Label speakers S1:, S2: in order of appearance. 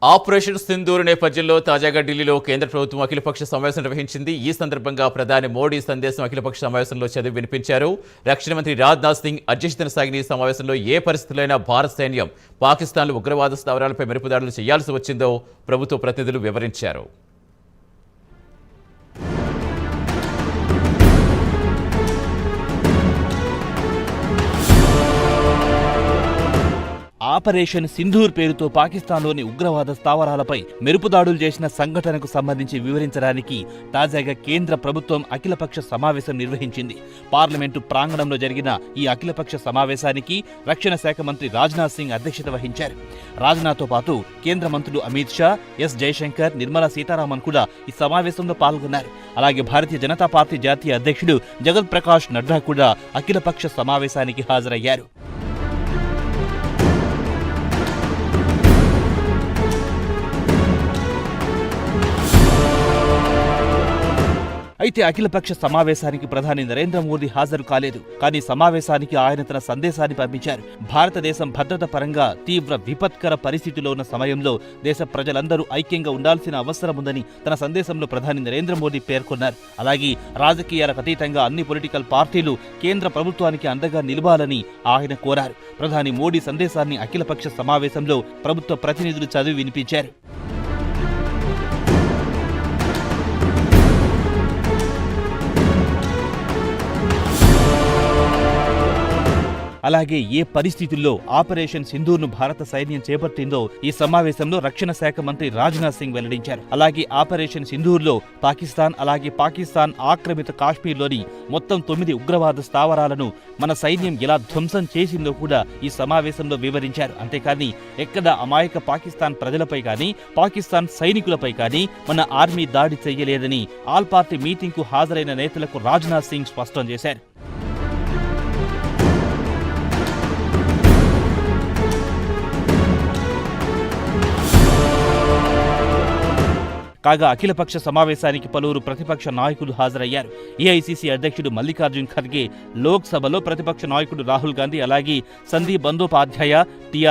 S1: Operation Sindoor నేపథ్యంలో తాజాగా ఢిల్లీలో కేంద్ర ప్రభుత్వం అఖిలపక్ష సమావేశం నిర్వహించింది. ఈ సందర్భంగా ప్రధాని మోడీ సందేశం అఖిలపక్ష సమావేశంలో చదివి వినిపించారు. రక్షణ మంత్రి రాజ్నాథ్ సింగ్ అధ్యక్షతన సాగిన ఈ సమావేశంలో ఏ పరిస్థితులైనా భారత సైన్యం పాకిస్తాన్లో ఉగ్రవాద స్థావరాలపై మెరుపుదాడులు చేయాల్సి వచ్చిందో ప్రభుత్వ ప్రతినిధులు వివరించారు.
S2: ఆపరేషన్ సింధూర్ పేరుతో పాకిస్తాన్లోని ఉగ్రవాద స్థావరాలపై మెరుపుదాడులు చేసిన సంఘటనకు సంబంధించి వివరించడానికి తాజాగా కేంద్ర ప్రభుత్వం అఖిలపక్ష సమావేశం నిర్వహించింది. పార్లమెంటు ప్రాంగణంలో జరిగిన ఈ అఖిలపక్ష సమావేశానికి రక్షణ శాఖ మంత్రి రాజ్నాథ్ సింగ్ అధ్యక్షత వహించారు. రాజ్నాథ్తో పాటు కేంద్ర మంత్రులు అమిత్ షా, ఎస్ జయశంకర్, నిర్మలా సీతారామన్ కూడా ఈ సమావేశంలో పాల్గొన్నారు. అలాగే భారతీయ జనతా పార్టీ జాతీయ అధ్యక్షుడు జగత్ ప్రకాష్ నడ్డా కూడా అఖిలపక్ష సమావేశానికి హాజరయ్యారు. అయితే అఖిలపక్ష సమావేశానికి ప్రధాని నరేంద్ర మోదీ హాజరు కాలేదు. కానీ సమావేశానికి ఆయన తన సందేశాన్ని పంపించారు. భారతదేశం భద్రత పరంగా తీవ్ర విపత్కర పరిస్థితిలో ఉన్న సమయంలో దేశ ప్రజలందరూ ఐక్యంగా ఉండాల్సిన అవసరం ఉందని తన సందేశంలో ప్రధాని నరేంద్ర మోదీ పేర్కొన్నారు. అలాగే రాజకీయాలకు అతీతంగా అన్ని పొలిటికల్ పార్టీలు కేంద్ర ప్రభుత్వానికి అండగా నిలవాలని ఆయన కోరారు. ప్రధాని మోడీ సందేశాన్ని అఖిలపక్ష సమావేశంలో ప్రభుత్వ ప్రతినిధులు చదివి వినిపించారు. అలాగే ఏ పరిస్థితుల్లో ఆపరేషన్ సింధూర్ను భారత సైన్యం చేపట్టిందో ఈ సమావేశంలో రక్షణ శాఖ మంత్రి రాజ్నాథ్ సింగ్ వెల్లడించారు. అలాగే ఆపరేషన్ సింధూర్లో పాకిస్తాన్ ఆక్రమిత కాశ్మీర్లోని మొత్తం 9 ఉగ్రవాద స్థావరాలను మన సైన్యం ఎలా ధ్వంసం చేసిందో కూడా ఈ సమావేశంలో వివరించారు. అంతేకాని ఎక్కడ అమాయక పాకిస్తాన్ ప్రజలపై కానీ పాకిస్తాన్ సైనికులపై కానీ మన ఆర్మీ దాడి చెయ్యలేదని ఆల్ పార్టీ మీటింగ్ కు హాజరైన నేతలకు రాజ్నాథ్ సింగ్ స్పష్టం చేశారు. కాగా అఖిలపక్ష సమావేశానికి పలువురు ప్రతిపక్ష నాయకులు హాజరయ్యారు. ఏఐసీసీ అధ్యక్షుడు మల్లికార్జున్ ఖర్గే, లోక్సభలో ప్రతిపక్ష నాయకుడు రాహుల్ గాంధీ, అలాగే సందీప్ బందోపాధ్యాయ, టి